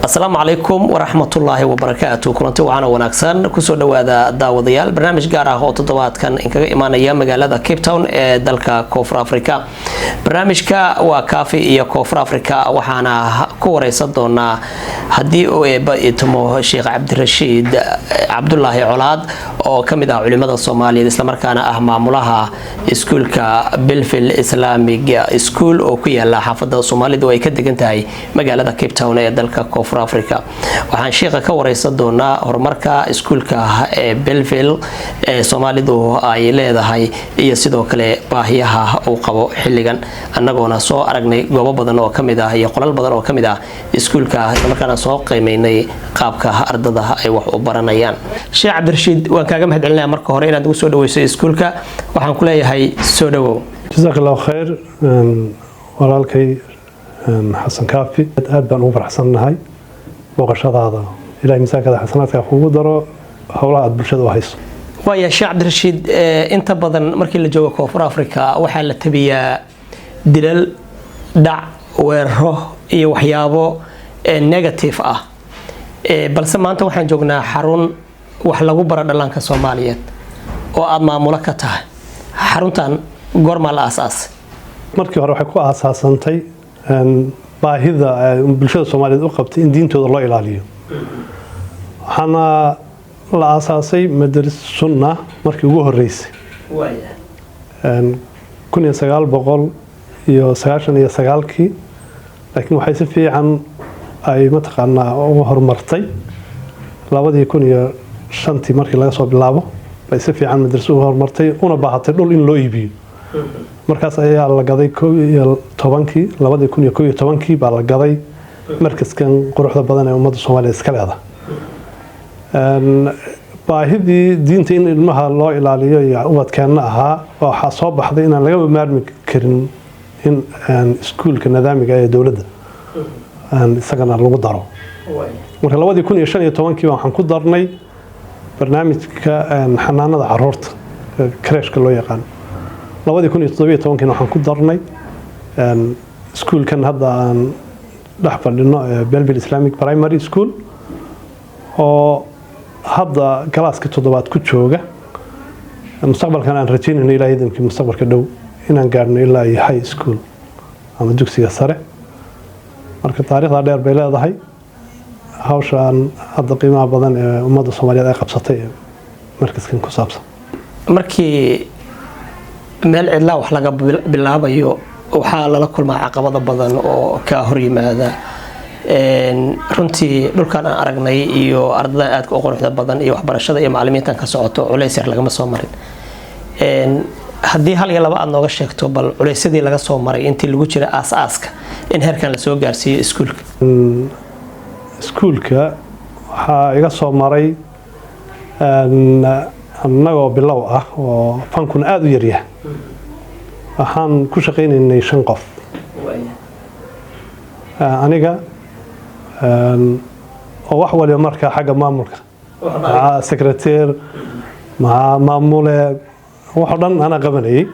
السلام عليكم ورحمة الله وبركاته. كلنتي وعنا وناكسن كسر دوادا داوديال برنامج جاره هو تطبيقات كان إنك إيمان أيام مجال كيب تاون دلك كوفر أفريقيا. برنامج كا وكافي يا كوفر أفريقيا وحنا كوري صدقنا هدي بيتمو الشيخ عبد الرشيد عبد الله علاد أو كم ده علماء الصومالي الإسلام كان أهم ملاها سكول كبلفل إسلامي سكول أو كي الله حافظ الصومالي دو يكدك انتهي مجال كيب تاون دلك كوفر أفريقيا waxaan sheekha ka wareysan doonaa horumarka iskuulka Belleville Soomaalidu ay leedahay iyo sidoo kale baahiyaha uu qabo xilligan annagoona soo aragnay goobo badan oo kamid ah iyo qolal badan oo kamid ah iskuulka markaana soo qiimeynay qaabka ardada ay wax u baranayaan Sheekh Cabdirashiid waan kaaga mahadcelinayaa marka hore inaad ugu soo dhaweyso iskuulka waxaan ku leeyahay soo dhawow jazakallahu khair walaalkay Xasan Kaafi aad baan ugu faraxsanahay بوقشة إلى مساك هذا حسنات كفوق درو حولها بالشدة وهيس. ويا شيخ عبد الرشيد أنت بدن مركي اللي جوا كوفر أفريقيا وحالة تبي دلال دع وره وحيابه نيجاتيف بل سمعت وحين جونا حرون وحلاقو برد لانك الصوماليات وأما ملكته حرون تان قرم على أساس. مركي هروح يكون أساساً باهذا بالشدة الصومالية أقبت إن دين تود الله إلهيه. حنا الأساسي مدرسة سنة مركي جوه الرئيس. كن يسجل بقول يسجلشن يسجل كي لكن وحيس في عن أي متقنا وهر مرتي لابد يكون يشنتي مركي لا يصاب لابه ليس في عن مدرسة وهر مرتي ونا بعتقول إن لو يبي. markaas ayaa la gaday 12kii 2012 baa la gaday markaskan quruxda badan ee ummadda Soomaaliyeed iska leedahay baahidii diinta in ilmaha loo ilaaliyo iyo ubadkeena ahaa waxa soo baxday in aan laga maarmi karin in iskuulka nidaamiga ee dawladda isagana lagu daro marka 2015 waxaan ku darnay barnaamijka xanaanada carruurta crashka loo yaqaan لوادي كوني تطبيق طبعاً كنا حنكون درني سكول كان هذا لحظة لنا بلفيل إسلامي برايمري سكول وهذا كلاس كتطبيقات كتشوجة المستقبل كان رتين إنه إلى يدم في مستقبل كدو إن قارن إلى هاي سكول أما دوكسي السرع مركز تاريخ هذا بلا ضحي هاوش عن هذا قيمة بدن ومدة الصومالية ذاك بسطية مركز كان كسابس مركي meel cidla wax laga bilaabayo waxa la kulmaa caqabado badan oo ka hor yimaada runtii dhulkan aan aragnay iyo ardayda aad u quruxda badan iyo waxbarashada iyo macallimiintan ka socoto culays yar laga soo marin haddii hal iyo laba aad nooga sheegto bal culaysadii laga soo maray intii lagu jira aasaaska in heerkan la soo gaarsiiyo iskuulka waxa iga soo maray annagoo bilow ah oo fankuna aad u yar yahay waxaan ku shaqeynaynay 5 qof aniga oo wax waliba marka xagga maamulka secretary maamule wax dhan ana qabanayay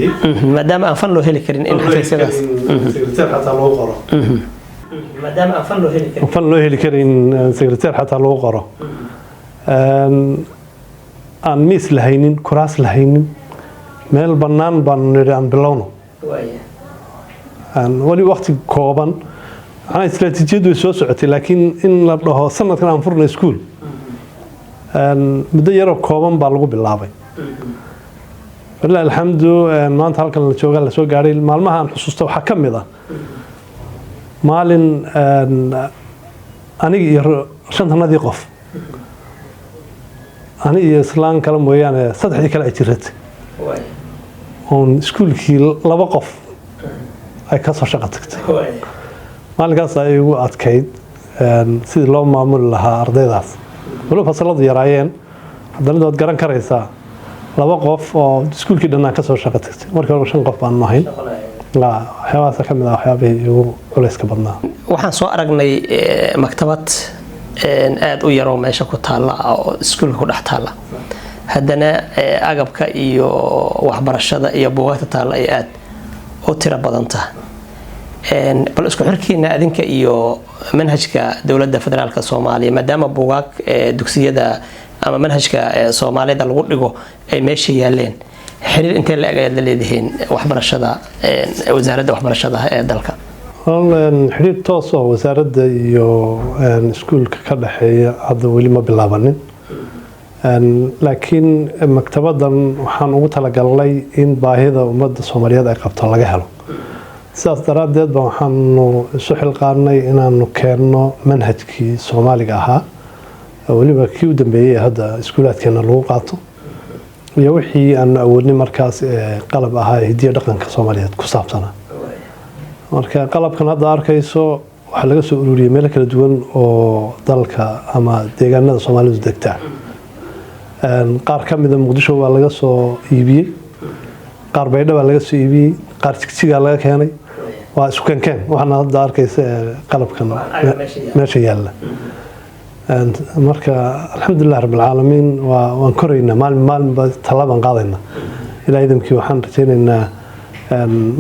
maadaama aan fan loo heli karin in xafiisyadaas secretary xataa loo qoro maadaama aan fan loo heli karin secretary xataa loo qoro aan miis lahaynin kuraas lahaynin meel bannaan baan niraan bilowno wali waqti kooban ana istiraatiijiyadu soo socotay laakiin in la dhaho sanadkan aan furno iskuul muddo yar oo kooban baa lagu bilaabay wallaahi alxamdulillah maanta halkan la jooga la soo gaaray maalmaha aan xusuusto waxa kamid ah maalin aniga iyo shantanadii qof أنا إسلام كلام ويانا صدق كلا أجرت. on iskuulkii laba qof ay ka soo shaqo tagtay maalinkaas ay ugu adkayd sidii loo maamuli lahaa ardaydaas walo fasaladu yaraayeen haddana waad garan karaysaa laba qof oo iskuulkii dhanaan ka soo shaqo tagtay markii hore 5 qof baan nahay waxyaabahaas ka mid ah waxyaabihii ugu culayska badnaa waxaan soo aragnay maktabad aad u yar oo meesha ku taala oo iskuulka ku dhex taala haddana agabka iyo waxbarashada iyo buugaagta taala ay aad u tiro badan tahay bal isku xirkiina adinka iyo manhajka dowladda federaalka Soomaaliya maadaama buugaag dugsiyada ama manhajka Soomaalida lagu dhigo ay meesha yaaleen xiriir intee la eg la leedahay waxbarashada wasaaradda waxbarashada ee dalka xiriir toos ah wasaaradda iyo iskuulka ka dhaxeeya hadda wali ma bilaabanin laakiin maktabadan waxaan ugu talagalnay in baahida ummadda Soomaaliyeed ay qabto laga helo sidaas daraadeed waxaanu isu xilqaanay inaanu keenno manhajkii Soomaaliga ahaa waliba kii u dambeeyay hadda iskuulaadkeena lagu qaato iyo wixii aan awoodnay markaas qalab ahaa hidiyo dhaqanka Soomaaliyeed ku saabsanaa marka qalabkan hadda arkayso waxa laga soo ururiyay meel kala duwan oo dalka ama deegaanada Soomaalidu degta qaar ka mid ah Muqdisho waa laga soo iibiyay qaar Baydhabo waa laga soo iibiyay qaar Jigjiga laga keenay waa isku keen waxaana hadda arkaysa qalabkan meesha yaala marka alxamdulillah rabbil caalamiin waan koraynaa maalin ba talaaban qaadayna ilaa idamkii waxaan rajaynaynaa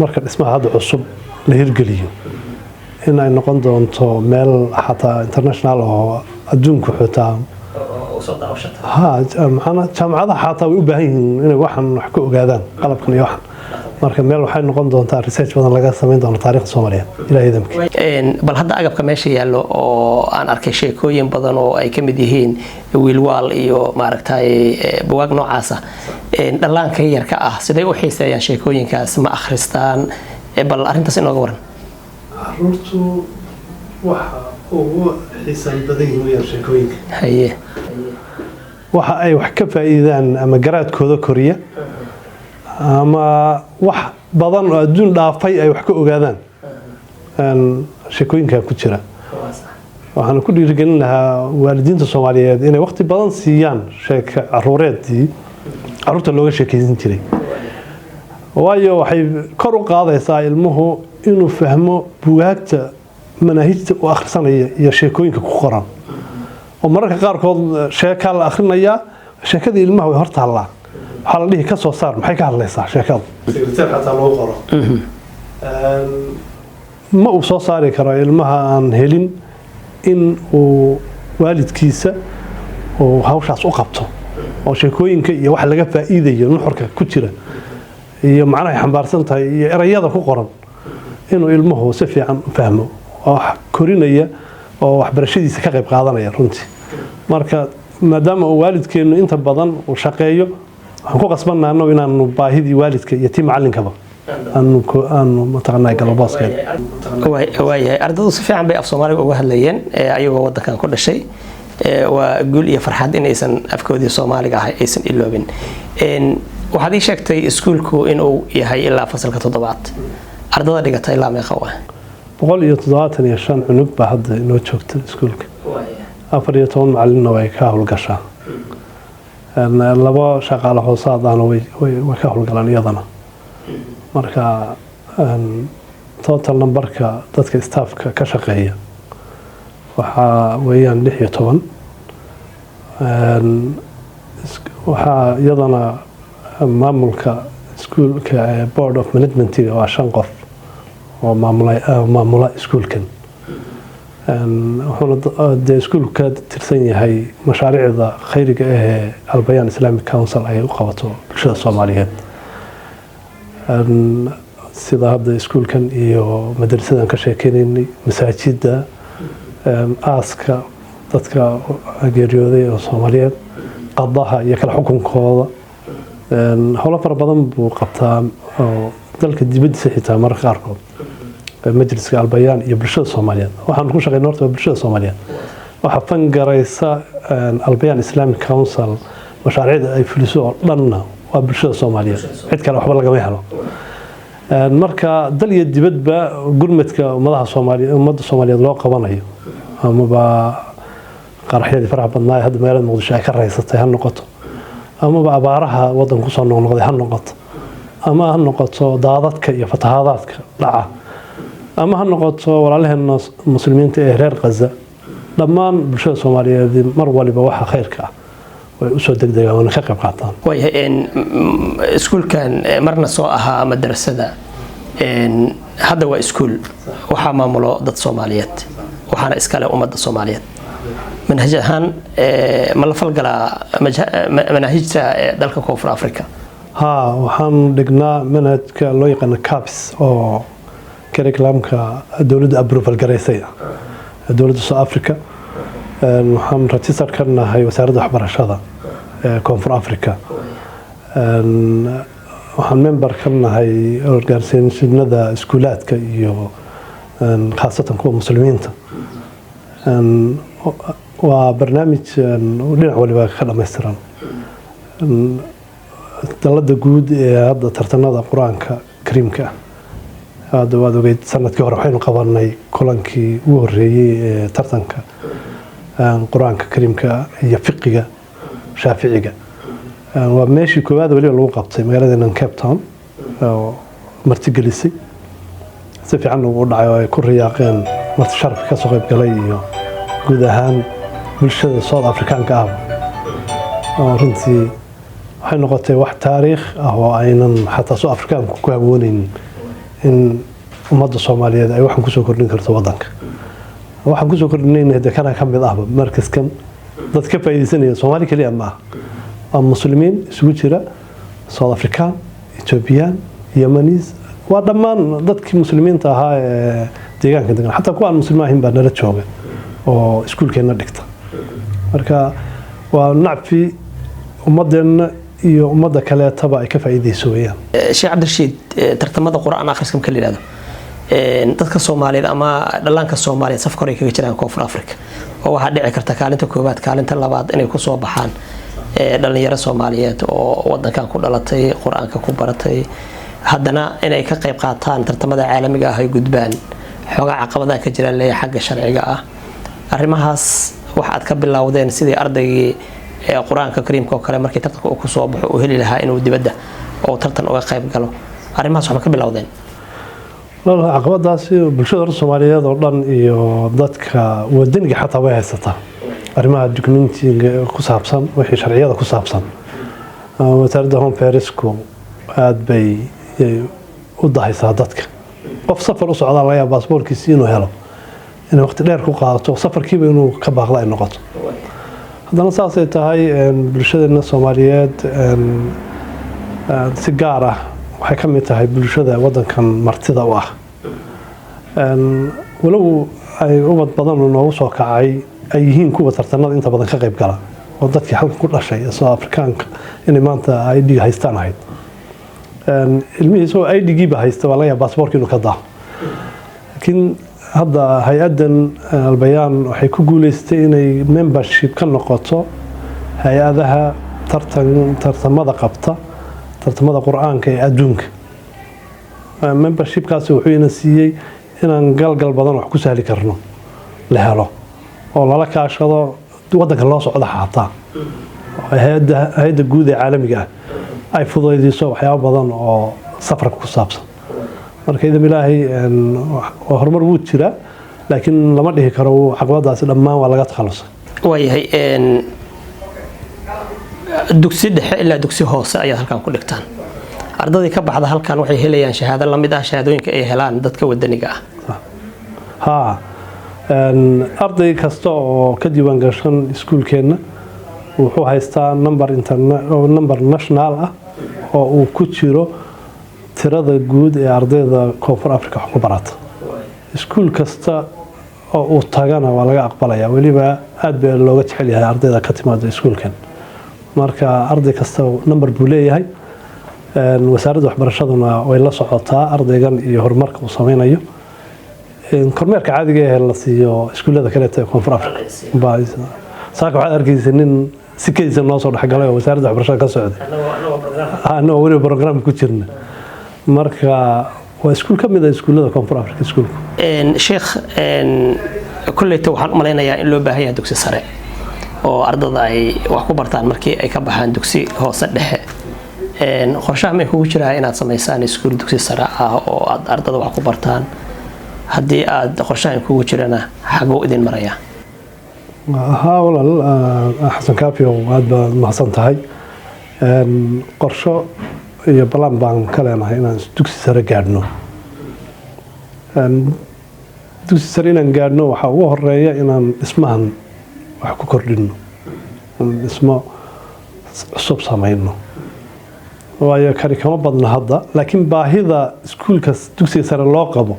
marka dhismaha hadda cusub la hirgeliyo in ay noqon doonto meel xataa international oo adduunku xitaa jaamacadaha xataa way u baahan yihiin inay waxan wax ka ogaadaan qalabkan iyo waxan marka meel waxay noqon doontaa research badan laga sameyn doono taariikhda Soomaaliya ilaa idamkii bal hadda agabka meesha yaalo oo aan arkay sheekooyin badan oo ay ka mid yihiin wiilwaal iyo maaragtay buugaag noocaas ah dhallaanka yarka ah siday u xiiseeyaan sheekooyinkaas ma akhristaan bal arrintaas inooga waran caruurtu waxa ugu xiisaan badan yihiin sheekooyinka haye waxa ay wax ka faa'iidaan ama garaadkooda koriya ama wax badan oo adduun dhaafay ay wax ka ogaadaan sheekooyinka ku jira waxaan ku dhiirigelin lahaa waalidiinta Soomaaliyeed inay waqti badan siiyaan sheeko caruureedii caruurta looga sheekaysan jiray waayo waxay kor u qaadaysaa ilmuhu inuu fahmo buugaagta manahijta oo akhrisanaya iyo sheekooyinka ku qoran oo mararka qaarkood sheeka la akhrinayaa sheekadii ilmaha way hor taallaa waxaa la dhihi ka soo saar maxay ka hadlaysaa sheekadu secretary xataa loo qoro ma uu soo saari karo ilmaha aan helin in uu waalidkiisa oo hawshaas u qabto oo sheekooyinka iyo wax laga faa'iidayo nuxurka ku jira iyo macnaha ay xambaarsan tahay iyo erayada ku qoran inuu ilmuhu si fiican u fahmo oo korinaya oo waxbarashadiisa ka qayb qaadanaya runtii marka maadaama waalidkeenu inta badan uu shaqeeyo waxaan ku qasbanaano inaanu baahidii waalidka iyo tii macallinkaba aanu mataqaanaa galabaaskeen waayahay ardaydu si fiican bay af Soomaaliga uga hadlayeen ayagoo wadankan ku dhashay waa guul iyo farxad inaysan afkoodii Soomaaliga ahay aysan iloobin waxaad ii sheegtay iskuulku inuu yahay ilaa fasalka 7aad ardayda dhigata ilaa meeqa waa 175 cunug baa hadda inoo joogta iskuulka 14 macallinna way ka hawlgashaa laba shaqaale hoosaadana way ka hawlgalaan iyadana marka total numberka dadka staffka ka shaqeeya waxa weeyaan 16 waxa iyadana maamulka iskuulka board of management waa 5 qof oo maamula iskuulkan wuxuuna iskuulka tirsan yahay mashaariicda khayriga ee Albayaan Islamic Council ay u qabato bulshada Soomaaliyeed sida hadda iskuulkan iyo madrasadan ka sheekeynay masaajidda aaska dadka geeriyooday oo Soomaaliyeed qadaha iyo kala xukunkooda howlo fara badan buu qabtaa oo dalka dibadiisa xitaa mararka qaarkood majliska Albayaan iyo bulshada Soomaaliyeed waxaan ku shaqeynaa horta bulshada Soomaaliyeed waxa fangaraysa Albayaan Islamic Council mashaariicda ay fuliso oo dhanna waa bulshada Soomaaliyeed cid kale waxba laga helo marka dal iyo dibadba gurmadka ummadda Soomaaliyeed loo qabanayo ama qaraxyadii faraha badnaa hadda magaalada Muqdisho ay ka raysatay ha noqoto ama abaaraha wadanka ku soo noqnoqday ha noqoto ama ha noqoto daadadka iyo fatahaadaadka dhaca ama ha noqoto walaalaheena muslimiinta ee reer Gaza dhammaan bulshada Soomaaliyeed mar waliba waxa khayrka ah way u soo degdegaan oo ka qayb qaataan way iskuulkan marna soo ahaa madrasada hadda waa iskuul waxaa maamulo dad Soomaaliyeed waxaana iskale ummadda Soomaaliyeed manhaj ahaan ma la falgalaa manhajta dalka Koonfur Afrika waxaan dhignaa manhajka loo yaqaan CAPS oo curriculumka dawladda approval gareysay dawladda South Africa waxaan register ka nahay wasaaradda waxbarashada Koonfur Afrika waxaan member ka nahay organisationada iskuulaadka iyo khaasatan kuwa muslimiinta waa barnaamij dhinac waliba ka dhammaystiran dalada guud ee hadda tartanada quraanka kariimka hadda waad ogeyd sanadkii hore waxaynu qabanay kulankii ugu horeeyay ee tartanka quraanka kariimka iyo fiqiga shaaficiga waa meeshii koowaad waliba lagu qabtay magaalada Cape Town oo martigelisay si fiican ugu dhacay oo ay ku riyaaqeen marti sharaf ka soo qayb galay iyo guud ahaan bulshada South Africaanka oo runtii waxay noqotay wax taariikh ah oo aynan xataa South Africaanku ku hawoonayn in ummadda Soomaaliyeed ay waxan ku soo kordhin karto wadanka waxan ku soo kordhinayna kana ka mid ah markaskan dad ka faa'iideysanaya Soomaali kaliya ma muslimiin isugu jira South African Ethiopian Yemenis waa dhammaan dadkii muslimiinta ahaa ee deegaanka degan xataa kuwa aan muslimiin baa nala jooga oo iskuulkeena dhigta marka waa nacfi ummadeena iyo ummadda kale taba ay ka faa'iideyso weeyaan Sheekh Cabdirashiid tartamada quraan akhriska ka leeyahay dadka Soomaaliyeed ama dhalanka Soomaaliyeed safka hore kaga jiraan Koonfur Afrika oo waxa dhici karta kaalinta koobaad kaalinta labaad inay ku soo baxaan dhalinyaro Soomaaliyeed oo wadankan ku dhalatay quraanka ku baratay haddana inay ka qayb qaataan tartamada caalamiga ah ay gudbaan xogaa caqabadaha ka jira leeyahay xagga sharciga ah arrimahaas waxa aad ka bilowdeen sidii ardaygii quraanka kariimka oo kale markii tartanka uu ku soo baxo uu heli lahaa inuu dibadda oo tartan uga qayb galo arrimahaas waxa ka bilowdeen caqabadaasi bulshada Soomaaliyeed oo dhan iyo dadka wadaniga xataa way haysataa arrimaha documentiga ku saabsan wixii sharciyada ku saabsan wasaaradda Home Affairs-ku aad bay u dahaysaa dadka qof safar u socda laga yaabaa baasaboorkiisa inuu helo inuu waqti dheer ku qaadato safarkiiba inuu ka baaqdo ay noqoto haddana saasay tahay bulshadana Soomaaliyeed si gaar ah waxay ka mid tahay bulshada wadankan martida u ah walow ay ubad badan noogu soo kacay ay yihiin kuwa tartanada inta badan ka qayb gala oo dadkii halka ku dhashay South Africaanka inay maanta ID haystaan ahayd ilmihiisa ID ba haysta waa laga yaabaa baasaboorkiisa inuu ka daa laakiin hadda hay'adan albayaan waxay ku guuleystay inay membership ka noqoto hay'adaha tartamada qabta tartamada quraanka ee adduunka membershipkaasi wuxuu ina siiyay inaan galgal badan wax ku sahli karno la helo oo lala kaashado wadanka loo socdo xataa hay'adda guud ee caalamiga ay fududeyso waxyaabo badan oo safarka ku saabsan marka idin ilaahay horumar wuu jira laakiin lama dhihi karo caqabadaasi dhammaan waa laga takhalusay waayahay dugsi dhexe ilaa dugsi hoose ayaa halkan ku dhigtaan ardadii ka baxda halkan waxay helayaan shahaado la mid ah shahaadooyinka ay helaan dadka wadaniga ah arday kasta oo ka diiwaan gashan iskuulkeena wuxuu haystaa number national ah oo uu ku jiro tirada guud ee ardayda Koonfur Afrika wax ku barata iskuul kasta oo uu tagana waa laga aqbalayaa waliba aad bay looga jecel yahay ardayda ka timaada iskuulkan marka arday kasta number buu leeyahay wasaaradda waxbarashaduna way la socotaa ardaygan iyo horumarka uu sameynayo kormeerka caadiga ah la siiyo iskuulada kale ee Koonfur Afrika saaka waxaad arkaysaa nin si kaysan noo soo dhaxgalay oo wasaaradda waxbarashada ka socday anoo wali program ku jirna marka waa iskuul ka mid ah iskuulada Koonfur Afrika iskuulku sheekh kulleeyta waxaan u maleynayaa in loo baahan yahay dugsi sare oo ardada ay wax ku bartaan markii ay ka baxaan dugsi hoose dhexe qorshaha ma kugu jiraa inaad sameysaan iskuul dugsi sare ah oo aad ardada wax ku bartaan haddii aad qorshaha kugu jirana xagoo idin maraya walaal xasan kaafiyo aad baad mahadsan tahay qorsho iyo balan baan ka leenahay inaan dugsi sare gaadhno dugsi sare inaan gaadhno waxaa ugu horeeya inaan dhismahan wax ku kordhino dhismo cusub samayno waayo kani kama badna hadda laakiin baahida iskuulka dugsiga sare loo qabo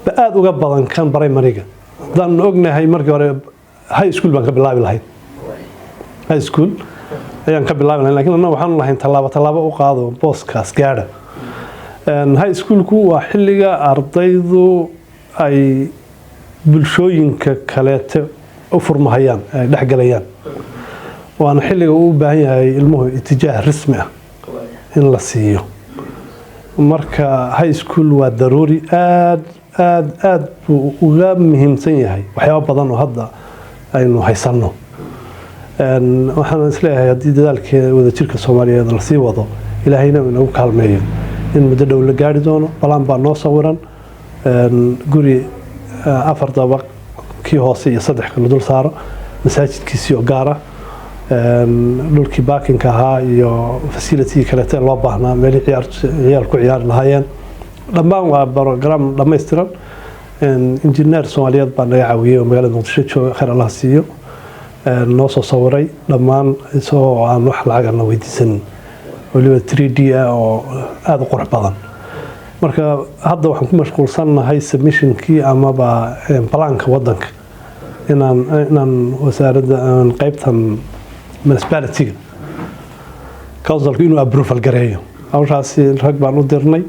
ba aad uga badan kan primary-ga haddaan ognahay markii hore high school baan ka bilaabi lahayd high school ayaan ka bilaabi lahayn laakiin annaga waxaan lahayn tallaabo u qaado booskaas gaadha high schoolku waa xilliga ardaydu ay bulshooyinka kaleete u furmahayaan ay dhexgalayaan waana xilliga uu u baahan yahay ilmuhu itijaah rasmi ah in la siiyo marka high school waa daruuri aad buu uga muhiimsan yahay waxyaabo badan oo hadda aynu haysanno waxaan isleeyahay haddii dadaalka wadajirka Soomaaliyeed la sii wado ilaahayna inuu kaalmeeyo in muddo dhow la gaari doono balan baa noo sawiran guri 4 dabaq kii hoose iyo 3 kala dul saaro masaajidkiisii oo gaar ah dhulkii baakinka ahaa iyo facility kale ee loo baahnaa meel ciyaar ku ciyaar lahaayeen dhammaan waa program dhammaystiran injineer Soomaaliyeed baa naga caawiyay oo magaalada Muqdisho jooga khayr Allah siiyo noo soo sawiray dhammaan isoo aan wax lacag aan weydiisan waliba 3D oo aad u qurux badan marka hadda waxaan ku mashquulsanahay submissionkii amaba planka wadanka inaan wasaaradda qaybtan municipality council inuu approval gareeyo hawshaasi rag baan u dirnay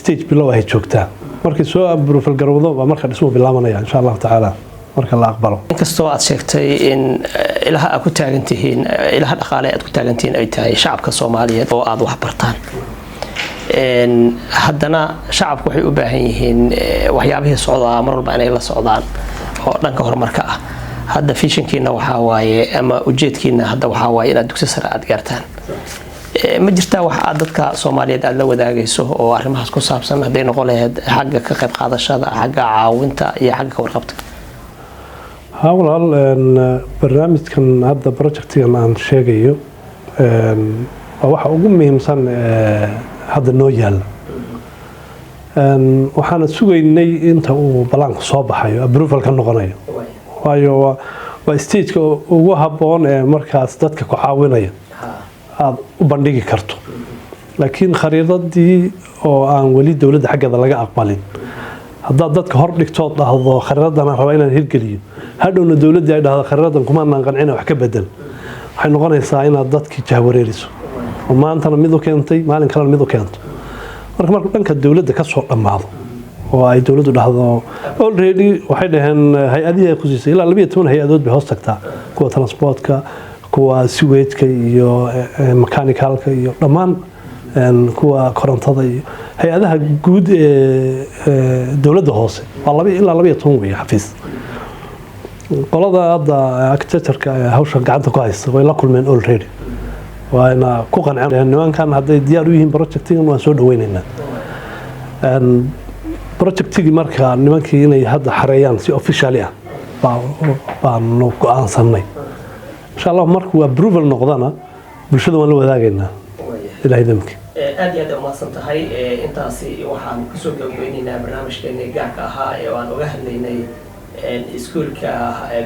stage below ay joogtaa markii soo approval garowdo waa marka dhismo bilaabanaya insha Allah taala marka la aqbalo inkastoo aad sheegtay in ilaha aad ku taagantihiin ilaha dhaqaale aad ku taagantihiin ay tahay shacabka Soomaaliyeed oo aad wax bartaan haddana shacabku waxay u baahan yihiin waxyaabihii socdaa mar walba inay la socdaan oo dhanka horumarka ah hadda fishankiina waxa waaye ama ujeedkiina hadda waxa waaye inaad dugsi sare aad gaartaan ma jirtaa wax aad dadka Soomaaliyeed aad la wadaagayso oo arrimahaas ku saabsan haday noqon lahayd xagga ka qayb qaadashada xagga caawinta iyo xagga warqabta hawlaal barnaamijkan hadda projectigan aan sheegayo waxa ugu muhiimsan hadda noo yaal waxaan sugaynay inta uu balaanku soo baxayo approval ka noqonayo waayo waa stage ugu haboon ee markaas dadka ku caawinaya aad u bandhigi karto laakiin khariidadii oo aan wali dawladda xaggeeda laga aqbalin hadda dadka hor dhigto dhahdo khariidadana raba inaan hirgeliyo hadhowna dawladda ay dhahdo khariidadan kuma aan qancina wax ka bedel waxay noqonaysaa inaad dadkii jahwareeriso oo maantana mid u keentay maalin kale mid u keento marka dhanka dawladda ka soo dhamaado oo ay dawladdu dhahdo already waxay dhaheen hay'adaha ay khusisay ilaa 12 hay'adood bay hoos tagtaa kuwa transportka kuwa sewage-ka iyo mechanicalka iyo dhammaan kuwa korontada iyo hay'adaha guud ee dawladda hoose waa ilaa 12 way xafiis qolada hadda architecture-ka hawsha gacanta ku haysta way la kulmeen already waana ku qanceen nimankan hadday diyaar u yihiin projectigan waan soo dhaweynaynaa projectigi marka nimankii inay hadda xareeyaan si officially ah baanu go'aansanay insha Allah markuu approval noqdana bulshada waan la wadaagaynaa ilaahay damki aad iyo aad u mahadsan tahay intaasi waxaan ku soo gabagabeynaynaa barnaamijkeena gaarka ahaa ee aan uga hadlaynay iskuulka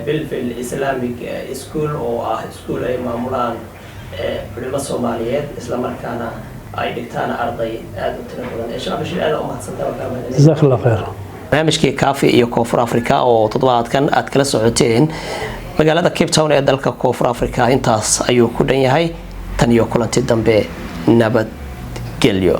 Belleville Islamic School oo ah iskuul ay maamulaan culimo Soomaaliyeed isla markaana ay dhigtaan arday aad u tiro badan Sheekh Bashir aad u mahadsantahay jazakallahu khayr barnaamijkii Kaafi iyo Koonfur Afrika oo toddobaadkan aad kala socoteen magaalada Cape Town ee dalka Koonfur Afrika intaas ayuu ku dhan yahay tan iyo kulanti dambe nabad gelyo